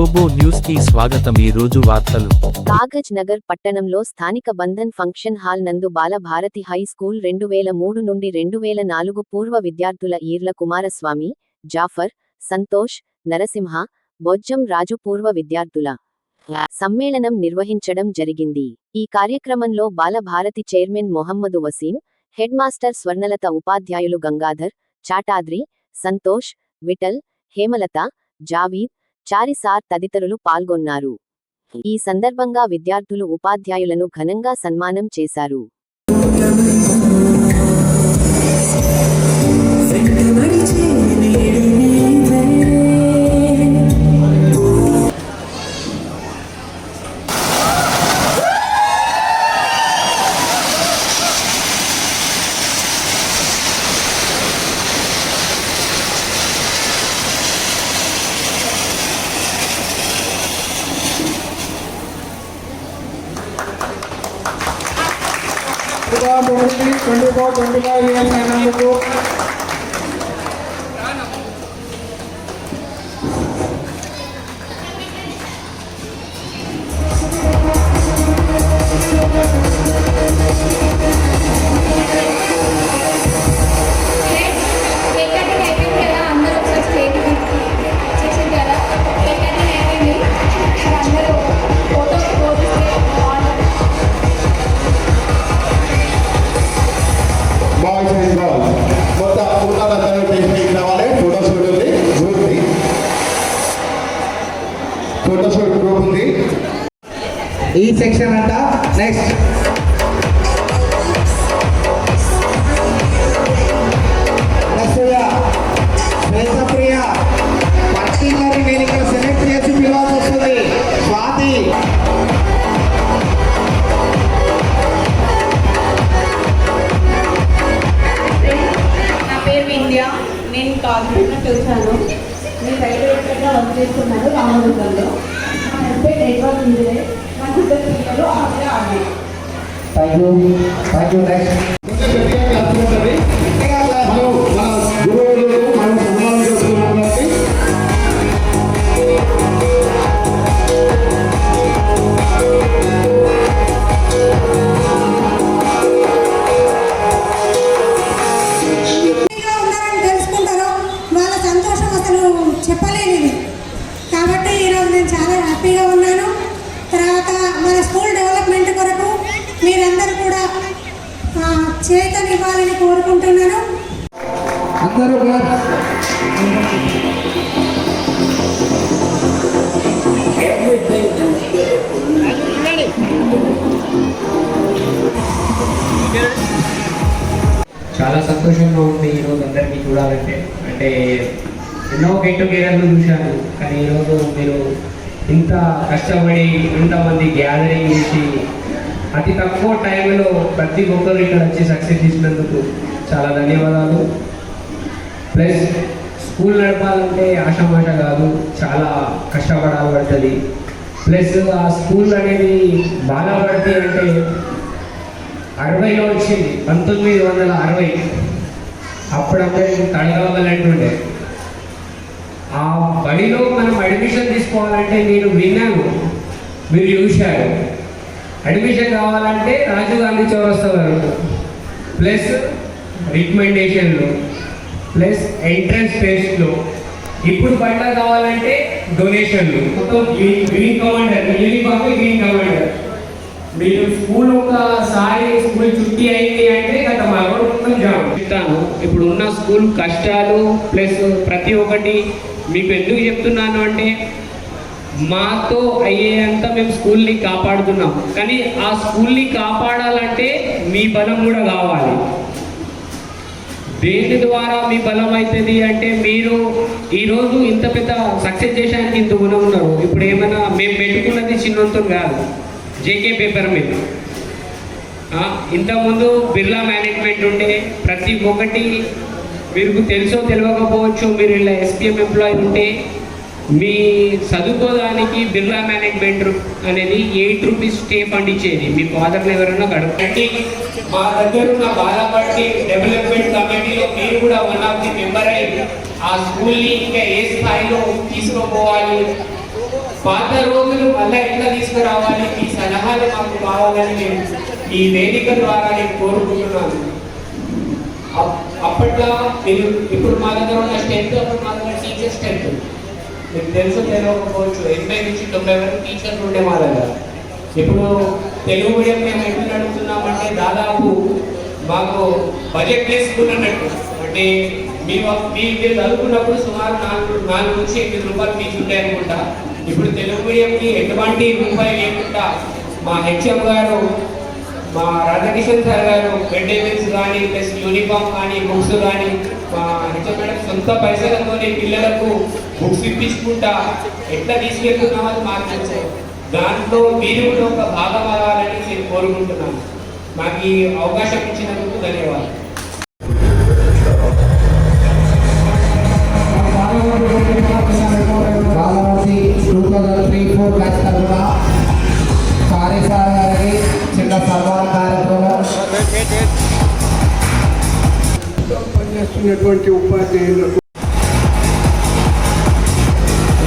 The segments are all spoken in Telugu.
గ్లోబో న్యూస్ కి స్వాగతం. ఈ రోజు వార్తలు. కాగజ్ నగర్ పట్టణంలో స్థానిక బంధన్ ఫంక్షన్ హాల్ నందు బాలభారతి హై స్కూల్ 2003 నుండి 2004 పూర్వ విద్యార్థుల ఈర్ల కుమారస్వామి, జాఫర్, సంతోష్, నరసింహ, బొజ్జం రాజు పూర్వ విద్యార్థుల సమ్మేళనం నిర్వహించడం జరిగింది. ఈ కార్యక్రమంలో Balabharati chairman Mohammed Waseem, head master Swarnalatha, ఉపాధ్యాయులు గంగాధర్, చాటాద్రి, సంతోష్, విఠల్, హేమలత, జావీద్, చారిసార్ తదితరులు పాల్గొన్నారు. ఈ సందర్భంగా విద్యార్థులు ఉపాధ్యాయులను ఘనంగా సన్మానం చేశారు. Only 24-25 years అయినందుకు ఈ సెక్షన్ అంట. నెక్స్ట్ ప్రియ పర్టికులర్ నేను ఇక్కడ సెలెక్ట్ చేసి పిలవాల్సి వస్తుంది. స్వాతి నా పేరు వింధ్య. నేను కాకినాడ చూశాను. నేను రైల్వే వర్క్ చేస్తున్నాను రామదుర్గంలో. మా హస్బెండ్ నెట్వర్క్ ఇంజనీర్. మా ఇద్దరు పిల్లలు అక్కడే ఆడారు. థ్యాంక్ యూ నెక్స్ట్ చెప్పలేనిది. కాబట్టి ఈరోజు నేను చాలా హ్యాపీగా ఉన్నాను. తర్వాత మన స్కూల్ డెవలప్మెంట్ కొరకు మీరందరూ కూడా చేతనివ్వాలని కోరుకుంటున్నాను. అందరూ చాలా సంతోషంగా ఉంది ఈరోజు అందరికీ చూడాలంటే. అంటే ఎన్నో గెట్ టుగెదర్లు చూశాను, కానీ ఈరోజు మీరు ఇంత కష్టపడి ఇంతమంది గ్యాదరింగ్ చేసి అతి తక్కువ టైంలో ప్రతి ఒక్కరు ఇక్కడ వచ్చి సక్సెస్ ఇచ్చినందుకు చాలా ధన్యవాదాలు. ప్లస్ స్కూల్ నడపాలంటే ఆషామాష కాదు, చాలా కష్టపడాలి పడుతుంది. ప్లస్ ఆ స్కూల్ అనేది బాలభారతి అంటే 60లో వచ్చింది, 1960. అప్పుడు అందరికి తడగవలంటుండే. ఆ బడిలో మనం అడ్మిషన్ తీసుకోవాలంటే నేను విన్నాను, మీరు చూశారు. అడ్మిషన్ కావాలంటే రాజీవ్ గాంధీ చౌరస్తా వరకు, ప్లస్ రికమెండేషన్లు, ప్లస్ ఎంట్రన్స్ టెస్ట్లు. ఇప్పుడు బయట కావాలంటే డొనేషన్లు. మొత్తం green commander, uniform green commander. మీరు స్కూల్ ఒకసారి స్కూల్ చుట్టి అయింది అంటే గత మొత్తం జాబ్ చెప్తాను. ఇప్పుడు ఉన్న స్కూల్ కష్టాలు ప్లస్ ప్రతి ఒక్కటి మీకు ఎందుకు చెప్తున్నాను అంటే, మాతో అయ్యేంత మేము స్కూల్ని కాపాడుతున్నాం, కానీ ఆ స్కూల్ని కాపాడాలంటే మీ బలం కూడా కావాలి. దేని ద్వారా మీ బలం అవుతుంది అంటే, మీరు ఈరోజు ఇంత పెద్ద సక్సెస్ చేయడానికి ఇంత గుణం ఉన్నారు. ఇప్పుడు ఏమైనా మేము పెట్టుకున్నది చిన్నంతో కాదు, జేకే పేపర్ మీద. ఇంతకుముందు బిర్లా మేనేజ్మెంట్ ఉండే. ప్రతి ఒక్కటి మీకు తెలుసో తెలియకపోవచ్చు, మీరు ఇలా ఎస్పీఎం ఎంప్లాయీ ఉంటే మీ చదువుకోవడానికి బిర్లా మేనేజ్మెంట్ అనేది 8 రూపీస్ స్టే ఫండ్ ఇచ్చేది. మీ ఫాదర్ని ఎవరైనా గడుపుతండి. మా దగ్గర ఉన్న బాలపట్టి డెవలప్మెంట్ కమిటీలో మీరు కూడా వన్ ఆఫ్ ది మెంబర్ అయ్యి ఆ స్కూల్ని ఇంకా ఏ స్థాయిలో తీసుకుపోవాలి పాత రోజులు మళ్ళీ ఎట్లా తీసుకురావాలి, మీ సలహాలు మాకు కావాలని నేను ఈ వేదిక ద్వారా నేను కోరుకుంటున్నాను. అప్పట్లో మీరు ఇప్పుడు మా దగ్గర ఉన్న స్ట్రెంత్, అప్పుడు మా దగ్గర టీచర్ స్ట్రెంత్ మీకు తెలుసు తెలియకపోవచ్చు, 80 నుంచి 90 వరకు టీచర్లు ఉండే మా దగ్గర. ఇప్పుడు తెలుగు మీడియం మేము ఎప్పుడు నడుపుతున్నామంటే దాదాపు మాకు బడ్జెట్ తీసుకున్నట్టు, అంటే మీరు చదువుకున్నప్పుడు సుమారు 4 నుంచి 8 రూపాయలు ఫీజు ఉంటాయి అనుకుంటా. ఇప్పుడు తెలుగు మీడియంకి ఎటువంటి రూపాయి లేకుండా మా హెచ్ఎం గారు, మా రాధాకిషన్ సార్ గారు బెడ్ మీల్స్ కానీ, ప్లస్ యూనిఫామ్ కానీ, బుక్స్ కానీ మా హెచ్ఎం మేడం సొంత పైసలతో పిల్లలకు బుక్స్ ఇప్పించుకుంటా ఎట్లా తీసుకెళ్తున్నామో అది మాకు తెలుసు. దాంట్లో మీరు కూడా ఒక భాగం అవ్వాలని నేను కోరుకుంటున్నాను. మాకు ఈ అవకాశం ఇచ్చినందుకు ధన్యవాదాలు. బాలమూర్తి 2003-4 బ్యాచ్ తరఫున సార్ గారికి చిన్న సన్మాన కార్యక్రమం. పనిచేస్తున్నటువంటి ఉపాధ్యాయులకు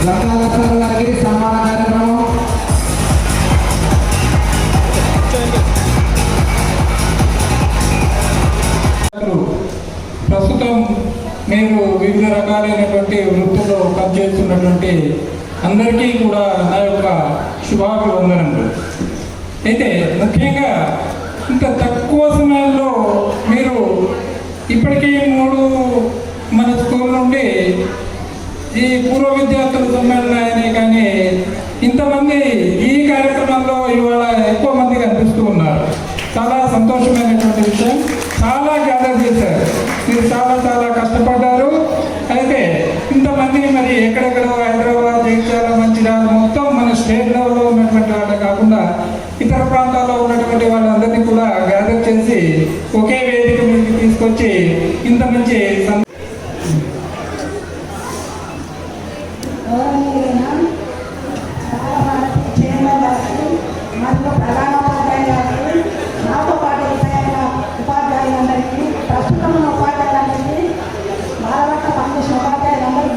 సార్ గారికి సన్మాన కార్యక్రమం. ప్రస్తుతం మేము వివిధ రకాలైనటువంటి వృత్తుల్లో పనిచేస్తున్నటువంటి అందరికీ కూడా నా యొక్క శుభాభివందనములు. అయితే ముఖ్యంగా ఇంత తక్కువ సమయంలో మీరు ఇప్పటికీ 3 మన స్కూల్ నుండి ఈ పూర్వ విద్యార్థుల సమ్మేళనాన్ని కానీ ఇంతమంది ఈ కార్యక్రమంలో ఇవాళ ఎక్కువ మంది కనిపిస్తూ ఉన్నారు. చాలా సంతోషమైనటువంటి విషయం. చాలా గ్యాదర్ చేశారు, మీరు చాలా చాలా కష్టపడ్డారు. అయితే ఇంతమంది మరి ఎక్కడెక్కడో హైదరాబాద్, జగిత్యాల, మంచిర్యాల మొత్తం మన స్టేట్ లెవెల్లో ఉన్నటువంటి వాళ్ళే కాకుండా ఇతర ప్రాంతాల్లో ఉన్నటువంటి వాళ్ళందరినీ కూడా గ్యాదర్ చేసి ఒకే వేదిక మీదకి తీసుకొచ్చి ఇంత మంచి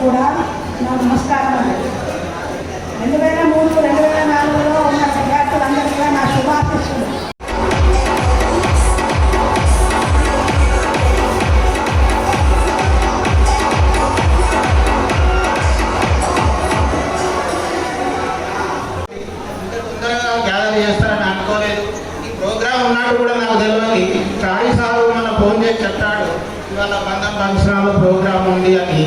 కూడా నా నమస్కారం. 2003-2004లో ఉన్న విద్యార్థులందరికీ కూడా నా శుభాశీస్సులు. తొందరగా గ్యాదర్ చేస్తారని అనుకోలేదు. ఈ ప్రోగ్రామ్ ఉన్నాడు కూడా నాకు తెలియదు. సాయి సారు మన ఫోన్ చేసి చెప్పాడు ఇవాళ బంధం ఫంక్షన్లో ప్రోగ్రామ్ ఉంది అని,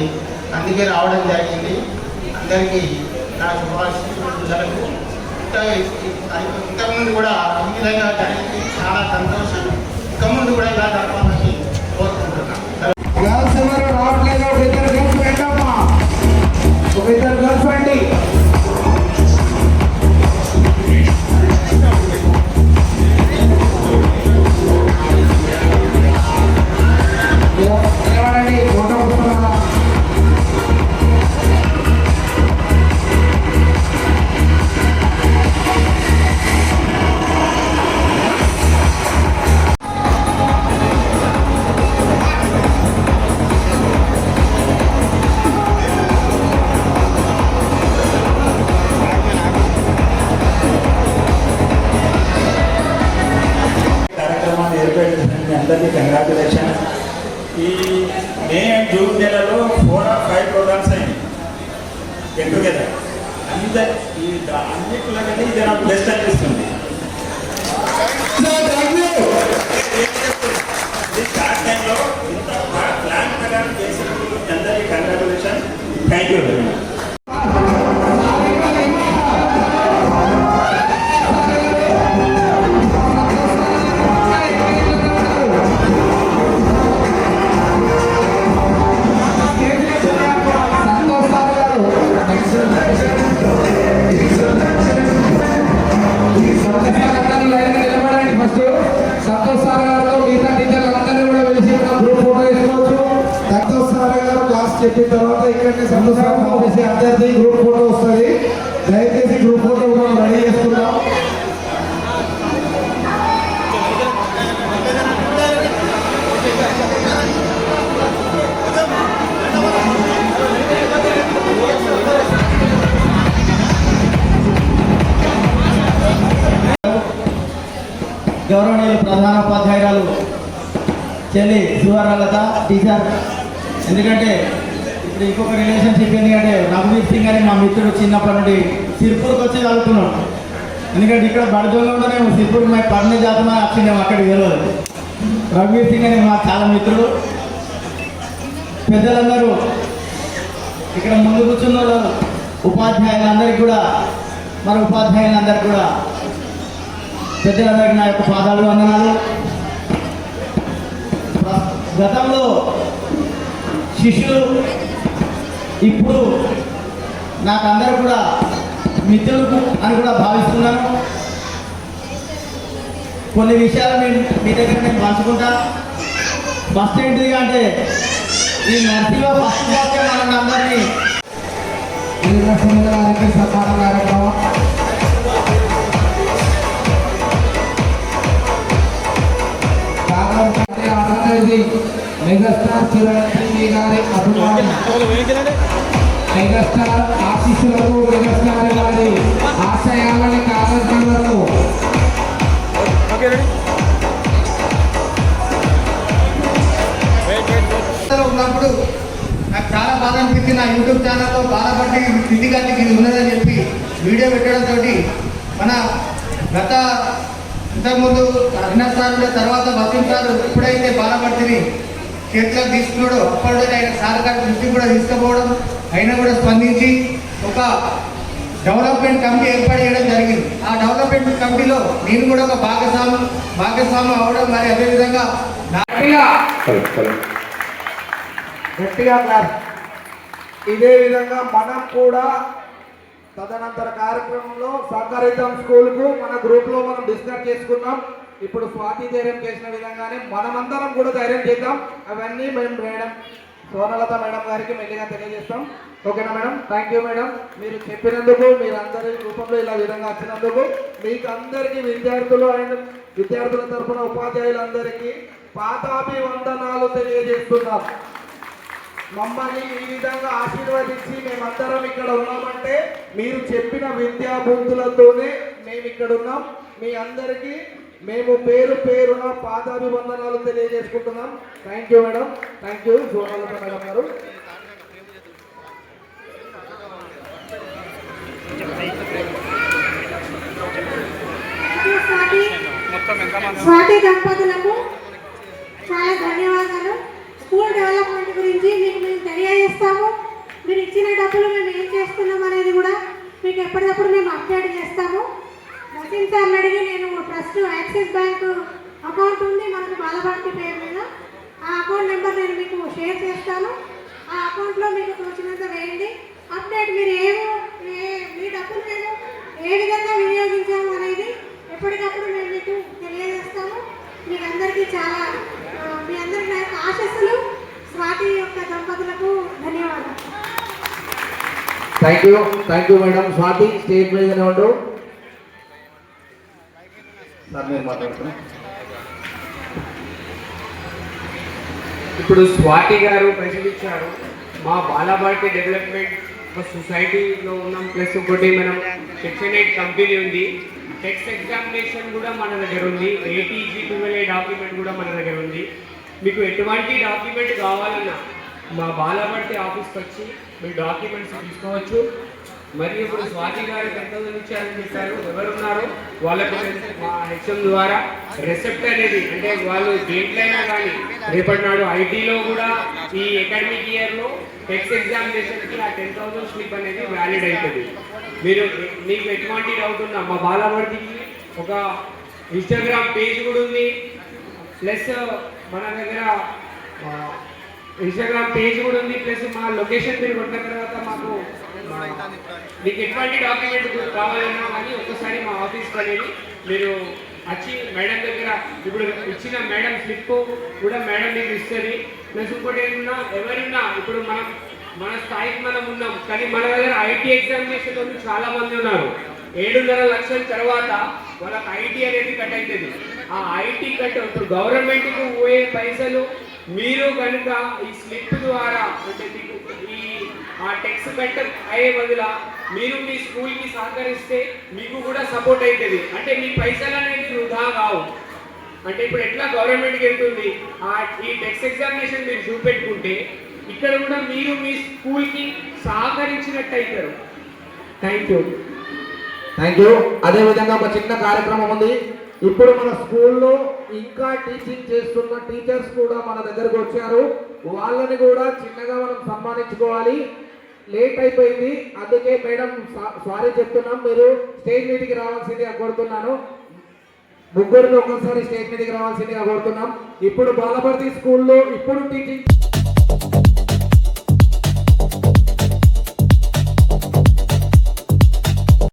అందుకే రావడం జరిగింది. అందరికీ నా శుభాశీస్సులకు. ఇంతకుముందు కూడా ఈ విధంగా జరిగింది, చాలా సంతోషం. ఇక ముందు కూడా ఇలా జరపాలని కోరుకుంటున్నాను. గర్ల్స్ ఎవరు రావట్లేదు, ఒక ఇద్దరు గర్ల్స్ పెట్టమ్మా, ఒక ఇద్దరు గర్ల్స్ అండి. నిలబడండి, ఫోటో వస్తున్నా. కార్యక్రమాన్ని ఏర్పడిన అందరికీ కంగ్రాచులేషన్. ఈ మే అండ్ జూన్ నెలలో 4 or 5 ప్రోగ్రామ్స్ అయింది గెట్ టుగెదర్. అన్నిటిలో కంటే ఇది నాకు బెస్ట్ అనిపిస్తుంది. షార్ట్ టైంలో ఇంత ప్లాన్ ప్రకారం చేసినందుకు అందరికీ congratulation. Thank you very much. Santosh sir గారు మిగతా టీచర్లందరినీ కూడా పిలిచి గ్రూప్ ఫోటో తీసుకోవచ్చు. సంతోష్ సార్ గారు క్లాస్ చెప్పిన తర్వాత ఇక్కడనే సంతోష్ సార్ పంపించి అందరిది గ్రూప్ ఫోటో వస్తుంది. దయచేసి గ్రూప్ ఫోటో కూడా రెడీ చేసుకుందాం. గౌరవనీయులు ప్రధానోపాధ్యాయురాలు చెల్లి సువర్ణలత టీచర్. ఎందుకంటే ఇప్పుడు ఇంకొక రిలేషన్షిప్ ఎందుకంటే రఘువీర్ సింగ్ అని మా మిత్రుడు చిన్నప్పటి నుండి సిర్పూర్కి వచ్చి చదువుతున్నాడు. ఎందుకంటే ఇక్కడ బడజోంలోనే సిర్పూర్ మా పర్ణ జాతమా వచ్చిందేమో అక్కడికి తెలియదు. రఘువీర్ సింగ్ అని మా చాలా మిత్రుడు. పెద్దలందరూ ఇక్కడ ముందు కూర్చున్న ఉపాధ్యాయులందరికీ కూడా ఉపాధ్యాయులందరికీ కూడా పెద్దలందరికీ నా యొక్క పాదాలు వందనాలు. గతంలో శిష్యులు ఇప్పుడు నాకు అందరూ కూడా మిత్రులు అని కూడా భావిస్తున్నాను. కొన్ని విషయాలు మీ దగ్గర నేను పంచుకుంటా. ఫస్ట్ ఏంటిది అంటే ఈ నర్సింగ్ ఫస్ట్ వాక్యం మన అందరినీ గారికి సన్మాన కార్యక్రమం మెగాస్టార్ చిరంజీవి గారి అభిమానం, మెగాస్టార్ ఆశీస్సులకు, మెగాస్టార్ గారి ఆశయాలని కారణాలకు ఉన్నప్పుడు నాకు చాలా బాధ అనిపించింది. నా యూట్యూబ్ ఛానల్లో బాధపడి ఇంటికి ఇది ఉన్నదని చెప్పి వీడియో పెట్టడంతో మన గత ఇంతకుముందు అవినాష్ సార్ తర్వాత వసీం సార్ ఎప్పుడైతే బాధపడితే చేతిలో తీసుకున్నాడో అప్పటి ఆయన సార్ గారి దృష్టి కూడా తీసుకుపోవడం, అయినా కూడా స్పందించి ఒక డెవలప్మెంట్ కమిటీ ఏర్పాటు చేయడం జరిగింది. ఆ డెవలప్మెంట్ కమిటీలో నేను కూడా ఒక భాగస్వామి అవడం, మరి అదేవిధంగా గట్టిగా క్లాస్. ఇదే విధంగా మనం కూడా తదనంతర కార్యక్రమంలో సహకరిద్దాం స్కూల్కు మన గ్రూప్లో మనం డిస్కస్ చేసుకున్నాం. ఇప్పుడు స్వాతి ధైర్యం చేసిన విధంగానే మనమందరం కూడా ధైర్యం చేద్దాం. అవన్నీ మేము మేడం సోనలత మేడం గారికి మెల్లిగా తెలియజేస్తాం. ఓకేనా మేడం? Thank you madam. మీరు చెప్పినందుకు, మీరు అందరి రూపంలో ఇలా విధంగా వచ్చినందుకు మీకు అందరికీ విద్యార్థుల తరఫున ఉపాధ్యాయులందరికీ పాదాభివందనాలు తెలియజేస్తున్నాం. మమ్మల్ని ఈ విధంగా ఆశీర్వదించి మేమందరం ఇక్కడ ఉన్నామంటే మీరు చెప్పిన విద్యా బుద్ధులతోనే మేము ఇక్కడ ఉన్నాం. మీ అందరికీ మేము పేరు పేరున పాదాభివందనాలు తెలియజేసుకుంటున్నాం. Thank you madam. Thank you Sonalatha madam గారు. స్వాతి దంపతులకు చాలా ధన్యవాదాలు. స్కూల్ డెవలప్మెంట్ గురించి మీకు మేము తెలియజేస్తాము. మీరు ఇచ్చిన డబ్బులు మేము ఏం చేస్తున్నాం అనేది కూడా మీకు ఎప్పటికప్పుడు మేము అప్డేట్ చేస్తాము. వసీం సార్ని అడిగి నేను ట్రస్ట్ యాక్సిస్ బ్యాంక్ అకౌంట్ ఉంది మనకు బాలభారతి పేరు మీద. ఆ అకౌంట్ నెంబర్ నేను మీకు షేర్ చేస్తాను. ఆ అకౌంట్లో మీకు తోచినంత వేయండి. అప్డేట్ మీరు మీ డబ్బులు మేము ఏ విధంగా వినియోగించాము అనేది ఎప్పటికప్పుడు మేము మీకు తెలియజేస్తాము. మీకు అందరికీ మీ అందరికీ నా యొక్క ఆశీస్సులు. స్వాతి యొక్క దంపతులకు ధన్యవాదాలు. Thank you madam. Swathi stage మీదనే ఉండు. ఇప్పుడు స్వాతి గారు ప్రశ్నించారు. మా బాలభారతి డెవలప్మెంట్ సొసైటీలో ఉన్నాం. ప్లస్ ఇంకోటి మనం సెక్షన్ 8 కంపెనీ ఉంది. టెక్స్ట్ ఎగ్జామినేషన్ కూడా మన దగ్గర ఉంది. ATG-12A డాక్యుమెంట్ కూడా మన దగ్గర ఉంది. మీకు ఎటువంటి డాక్యుమెంట్ కావాలన్నా మా బాలభారతి ఆఫీస్కి వచ్చి మీరు డాక్యుమెంట్స్ తీసుకోవచ్చు. మరియు ఇప్పుడు స్వాతి గారు ఎంత ఇచ్చారని చెప్పారు. ఎవరున్నారో వాళ్ళకు మా HM ద్వారా రెసిప్ట్ అనేది, అంటే వాళ్ళు దేంట్లైనా కానీ రేపటి నాడు ఐటీలో కూడా ఈ అకాడమిక్ ఇయర్లో టెక్స్ట్ ఎగ్జామినేషన్కి ఆ 10,000 స్లిప్ అనేది వ్యాలిడ్ అవుతుంది. మీకు ఎటువంటి డౌట్ ఉన్నా మా బాలభారతికి ఒక ఇన్స్టాగ్రామ్ పేజ్ కూడా ఉంది. ప్లస్ మన దగ్గర ఇన్స్టాగ్రామ్ పేజ్ కూడా ఉంది. ప్లస్ మా లొకేషన్ మీరు కొట్టిన తర్వాత మీకు ఎటువంటి డాక్యుమెంట్ కావాలన్నా కానీ ఒక్కసారి మా ఆఫీస్కి అనేది మీరు వచ్చి మేడం దగ్గర ఇప్పుడు ఇచ్చిన మేడం స్లిప్ కూడా మేడం మీకు ఇస్తుంది. ప్లస్ ఇంకోటి ఏమన్నా ఎవరున్నా ఇప్పుడు మన స్థాయికి మనం ఉన్నాం, కానీ మన దగ్గర ఐటీ ఎగ్జామినేషన్ వాళ్ళు చాలా మంది ఉన్నారు. 7.5 లక్షల తర్వాత వాళ్ళకి ఐటీ అనేది కట్ అవుతుంది. ఆ ఐటీ కట్ ఇప్పుడు గవర్నమెంట్కు పోయే పైసలు మీరు కనుక ఈ స్లిప్ ద్వారా అంటే మీకు ఆ టెక్స్ట్ కట్ అయ్యే బదుల మీరు మీ స్కూల్కి సహకరిస్తే మీకు కూడా సపోర్ట్ అవుతుంది. అంటే మీ పైసలు అనేది వృధా కావు. అంటే ఇప్పుడు ఎట్లా గవర్నమెంట్కి వెళ్తుంది ఈ టెక్స్ట్ ఎగ్జామినేషన్ మీరు చూపెట్టుకుంటే ఇక్కడ కూడా మీరు మీ స్కూల్కి సహకరించినట్టు అవుతారు. Thank you. అదేవిధంగా ఒక చిన్న కార్యక్రమం ఉంది. ఇప్పుడు మన స్కూల్లో ఇంకా టీచింగ్ చేస్తున్న టీచర్స్ కూడా మన దగ్గరకు వచ్చారు. వాళ్ళని కూడా చిన్నగా మనం సన్మానించుకోవాలి. లేట్ అయిపోయింది, అందుకే మేడం సారీ చెప్తున్నాం. మీరు స్టేజ్ మీదకి రావాల్సిందిగా కోరుతున్నాను. ముగ్గురిని ఒక్కసారి స్టేజ్ మీదకి రావాల్సిందిగా కోరుతున్నాం. ఇప్పుడు బాలభర్తి స్కూల్లో ఇప్పుడు టీచింగ్